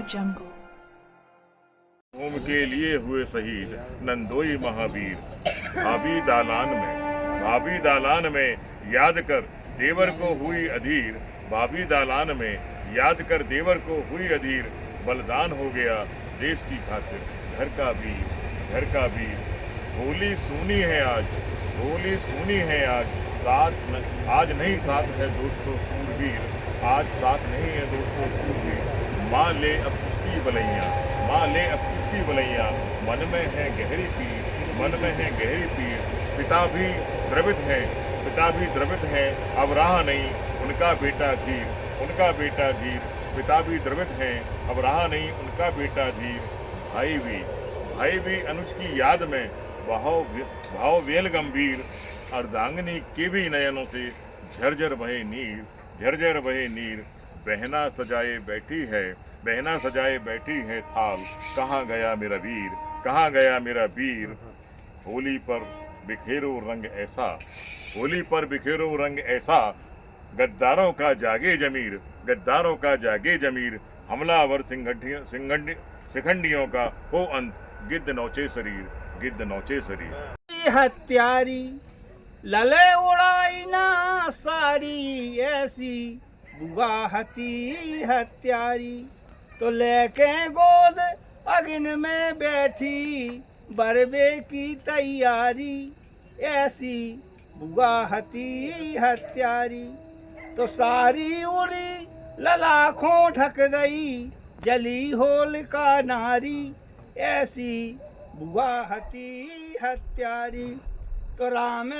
jungle. ओम के लिए हुए शहीद नंदोई महावीर। भाभी दालान में याद कर देवर को हुई अधीर। भाभी दालान में याद कर देवर को हुई अधीर। बलिदान हो गया देश की खातिर घर का वीर। होली सूनी है आज आज नहीं साथ है दोस्तों सूरवीर। आज साथ नहीं है दोस्तों सूरवीर। माँ ले अब किसकी बलैया मन में है गहरी पीर। पिता भी द्रवित है अब रहा नहीं उनका बेटा धीर। पिता भी द्रवित है अब रहा नहीं उनका बेटा धीर। भाई भी अनुज की याद में भाव वेल गंभीर। अर्धांगिनी के भी नयनों से झरझर बहे नीर। बहना सजाए बैठी है थाल। कहाँ गया मेरा वीर। होली पर बिखेरो रंग ऐसा गद्दारों का जागे जमीर। हमलावर शिखंडियों का हो अंत गिद्ध नौचे शरीर। हत्यारी लले उड़ाई ना सारी ऐसी बुआ हत्यारी। तो लेके गोद अग्नि में बैठी बरबे की तैयारी। ऐसी बुआ हत्यारी। तो सारी उड़ी ललाखों ढक रही जली होलिका नारी। ऐसी बुआ हत्यारी। तो राम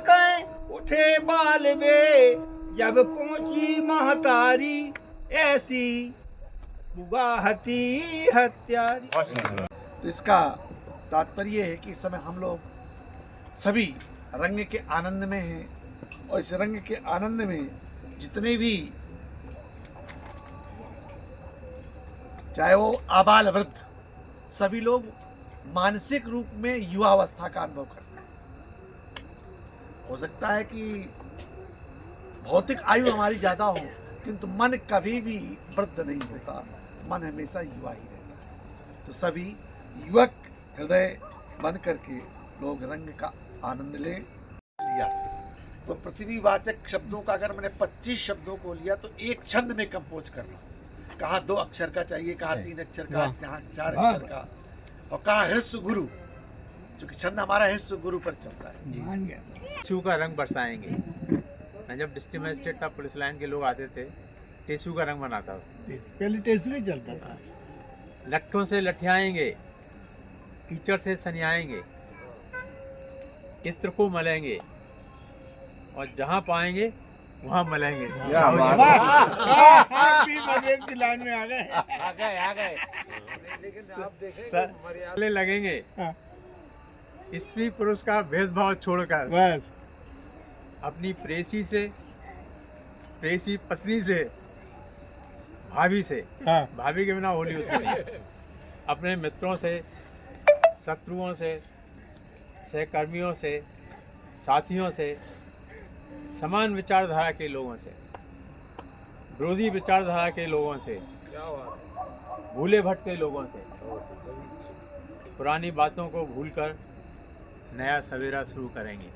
कहें उठे बालबे जब पहुंची महतारी। ऐसी बुआ हत्यारी। तो इसका तात्पर्य है कि इस समय हम लोग सभी रंग के आनंद में हैं और इस रंग के आनंद में जितने भी चाहे वो आबाल वृद्ध सभी लोग मानसिक रूप में युवावस्था का अनुभव करते हैं। हो सकता है कि भौतिक आयु हमारी ज़्यादा हो किंतु मन कभी भी वृद्ध नहीं होता, मन हमेशा युवा ही रहता है। तो सभी युवक हृदय बन करके लोग रंग का आनंद ले लिया। तो पृथ्वीवाचक शब्दों का अगर मैंने 25 शब्दों को लिया तो एक छंद में कंपोज कर रहा हूँ। कहाँ 2 अक्षर का चाहिए, कहाँ 3 अक्षर का, कहाँ 4 अक्षर का, और कहाँ हृस्व गुरु, क्योंकि छंद हमारा हृस्व गुरु पर चलता है। टिश्यू का रंग बरसाएंगे। जब डिस्ट्रिक्ट मजिस्ट्रेट था पुलिस लाइन के लोग आते थे, टिश्यू का रंग बनाता था। पहले टिश्यू ही चलता था। लट्ठों से लठियाएंगे, कीचड़ से सनियाएंगे, इत्र को मलेंगे और जहाँ पाएंगे वहाँ मलेंगे। की लाइन में आ गए। सर लगेंगे। स्त्री पुरुष का भेदभाव छोड़कर बस अपनी प्रेसी पत्नी से, भाभी से, भाभी के बिना होली होती नहीं। अपने मित्रों से, शत्रुओं से, सहकर्मियों से, साथियों से, समान विचारधारा के लोगों से, विरोधी विचारधारा के लोगों से, भूले भटके लोगों से, पुरानी बातों को भूलकर नया सवेरा शुरू करेंगे।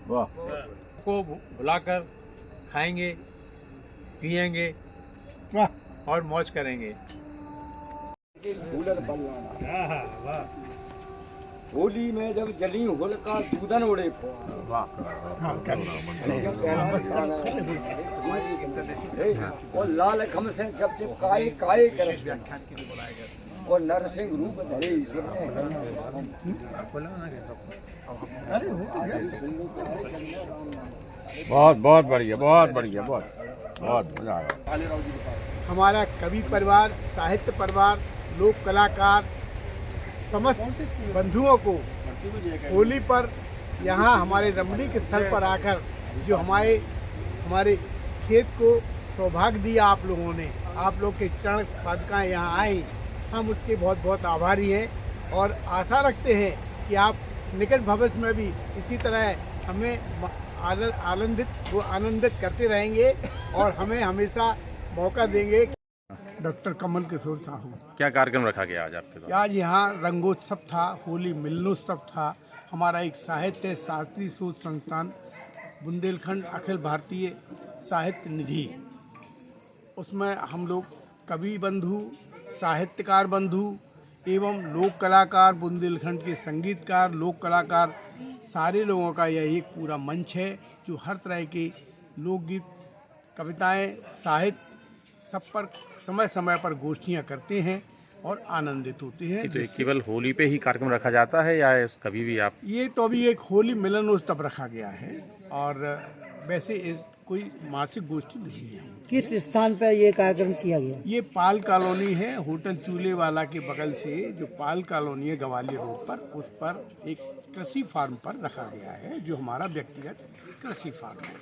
को भुलाकर खाएंगे, पिएंगे और मौज करेंगे। होली में जब जली होलिका दूधन उड़े और लाल खम से जब चिपकाए काए कर और नरसिंह रूप धरे बहुत बढ़िया बहुत मजा आया। हमारा कवि परिवार, साहित्य परिवार, लोक कलाकार समस्त बंधुओं को होली पर यहाँ हमारे रमणीक स्थल पर आकर जो हमारे खेत को सौभाग्य दिया आप लोगों ने, आप लोग के चरण पादुकाएँ यहाँ आई, हम उसके बहुत बहुत आभारी हैं और आशा रखते हैं कि आप निकट भविष्य में भी इसी तरह हमें आनंदित करते रहेंगे और हमें हमेशा मौका देंगे। डॉक्टर कमल किशोर साहू। क्या कार्यक्रम रखा गया आज आपके द्वारा? आज यहाँ रंगोत्सव था, होली मिलनोत्सव था। हमारा एक साहित्य शास्त्रीय शोध संस्थान बुंदेलखंड अखिल भारतीय साहित्य निधि, उसमें हम लोग कवि बंधु, साहित्यकार बंधु एवं लोक कलाकार, बुंदेलखंड के संगीतकार, लोक कलाकार, सारे लोगों का यह एक पूरा मंच है जो हर तरह के लोकगीत, कविताएं, साहित्य सब पर समय समय पर गोष्ठियां करते हैं और आनंदित होते हैं। तो ये केवल होली पे ही कार्यक्रम रखा जाता है या कभी भी आप? ये तो अभी एक होली मिलनोत्सव रखा गया है और वैसे इस कोई मासिक गोष्ठी नहीं है। किस स्थान पर ये कार्यक्रम किया गया? ये पाल कॉलोनी है, होटल चूल्हे वाला के बगल से जो पाल कॉलोनी है ग्वालियर रोड पर, उस पर एक कृषि फार्म पर रखा गया है जो हमारा व्यक्तिगत कृषि फार्म है।